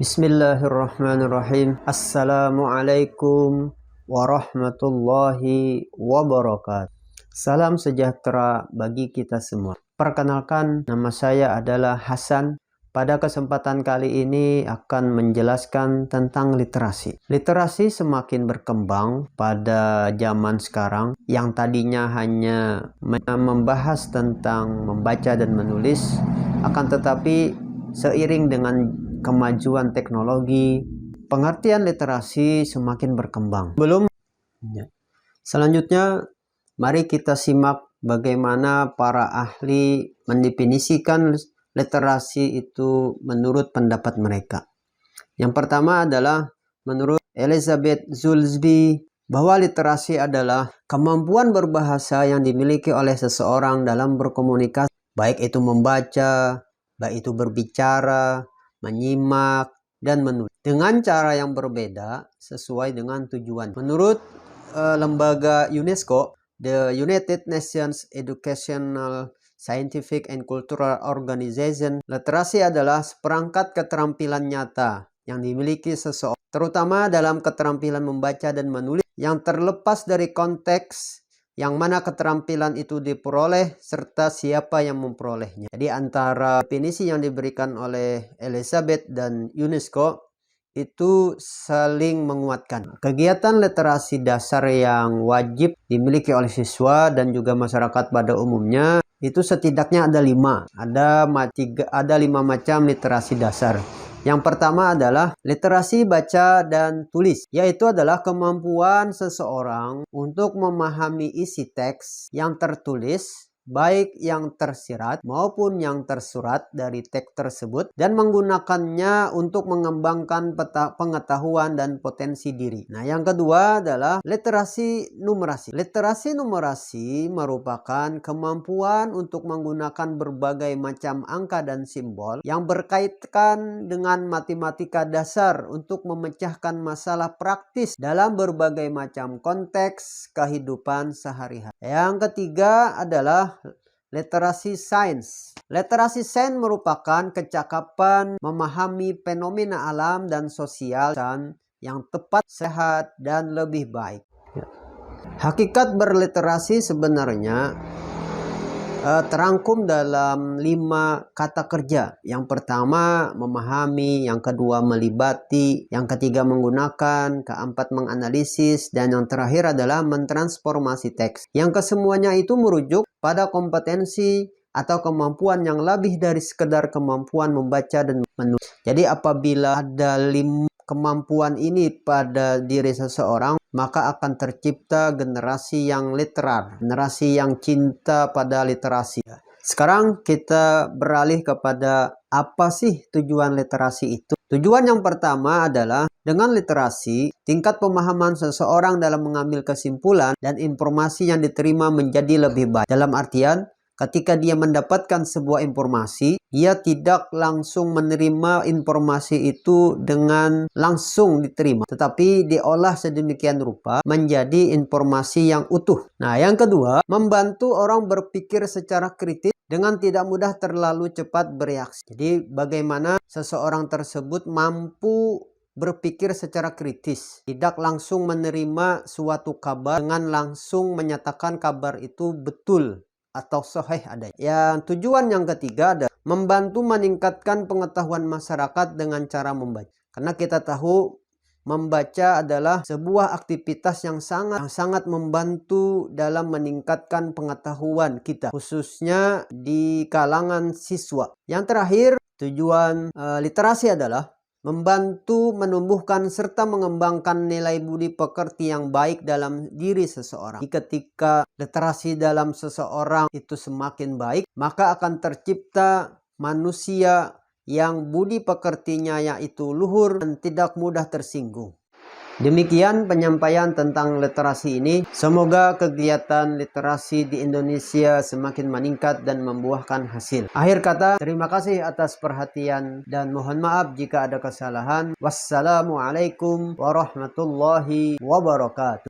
Bismillahirrahmanirrahim. Assalamualaikum warahmatullahi wabarakatuh. Salam sejahtera bagi kita semua. Perkenalkan, nama saya adalah Hasan. Pada kesempatan kali ini akan menjelaskan tentang literasi. Literasi semakin berkembang pada zaman sekarang, yang tadinya hanya membahas tentang membaca dan menulis, akan tetapi seiring dengan kemajuan teknologi, pengertian literasi semakin berkembang. Selanjutnya, mari kita simak bagaimana para ahli mendefinisikan literasi itu menurut pendapat mereka. Yang pertama adalah menurut Elizabeth Zulsby, bahwa literasi adalah kemampuan berbahasa yang dimiliki oleh seseorang dalam berkomunikasi, baik itu membaca, baik itu berbicara, menyimak, dan menulis dengan cara yang berbeda sesuai dengan tujuan. Menurut lembaga UNESCO, the United Nations Educational, Scientific and Cultural Organization, literasi adalah seperangkat keterampilan nyata yang dimiliki seseorang, terutama dalam keterampilan membaca dan menulis, yang terlepas dari konteks yang mana keterampilan itu diperoleh serta siapa yang memperolehnya. Jadi antara definisi yang diberikan oleh Elizabeth dan UNESCO itu saling menguatkan. Kegiatan literasi dasar yang wajib dimiliki oleh siswa dan juga masyarakat pada umumnya itu setidaknya ada 5. Ada 5 macam literasi dasar. Yang pertama adalah literasi baca dan tulis, yaitu adalah kemampuan seseorang untuk memahami isi teks yang tertulis, baik yang tersirat maupun yang tersurat dari teks tersebut, dan menggunakannya untuk mengembangkan pengetahuan dan potensi diri. Nah, yang kedua adalah literasi numerasi. Literasi numerasi merupakan kemampuan untuk menggunakan berbagai macam angka dan simbol yang berkaitan dengan matematika dasar untuk memecahkan masalah praktis dalam berbagai macam konteks kehidupan sehari-hari. Yang ketiga adalah literasi sains. Literasi sains merupakan kecakapan memahami fenomena alam dan sosial yang tepat, sehat, dan lebih baik. Hakikat berliterasi sebenarnya terangkum dalam 5 kata kerja. Yang pertama memahami, yang kedua melibati, yang ketiga menggunakan, keempat menganalisis, dan yang terakhir adalah mentransformasi teks. Yang kesemuanya itu merujuk pada kompetensi atau kemampuan yang lebih dari sekedar kemampuan membaca dan menulis. Jadi apabila ada 5 kemampuan ini pada diri seseorang, maka akan tercipta generasi yang literar, generasi yang cinta pada literasi. Sekarang kita beralih kepada apa sih tujuan literasi itu. Tujuan yang pertama adalah dengan literasi, tingkat pemahaman seseorang dalam mengambil kesimpulan dan informasi yang diterima menjadi lebih baik. Dalam artian, ketika dia mendapatkan sebuah informasi, dia tidak langsung menerima informasi itu dengan langsung diterima, tetapi diolah sedemikian rupa menjadi informasi yang utuh. Nah, yang kedua, membantu orang berpikir secara kritis dengan tidak mudah terlalu cepat bereaksi. Jadi, bagaimana seseorang tersebut mampu berpikir secara kritis, tidak langsung menerima suatu kabar dengan langsung menyatakan kabar itu betul atau sahih adanya. Yang tujuan yang ketiga adalah membantu meningkatkan pengetahuan masyarakat dengan cara membaca. Karena kita tahu membaca adalah sebuah aktivitas yang sangat membantu dalam meningkatkan pengetahuan kita, khususnya di kalangan siswa. Yang terakhir, tujuan literasi adalah membantu menumbuhkan serta mengembangkan nilai budi pekerti yang baik dalam diri seseorang. Ketika literasi dalam seseorang itu semakin baik, maka akan tercipta manusia yang budi pekertinya yaitu luhur dan tidak mudah tersinggung. Demikian penyampaian tentang literasi ini. Semoga kegiatan literasi di Indonesia semakin meningkat dan membuahkan hasil. Akhir kata, terima kasih atas perhatian dan mohon maaf jika ada kesalahan. Wassalamualaikum warahmatullahi wabarakatuh.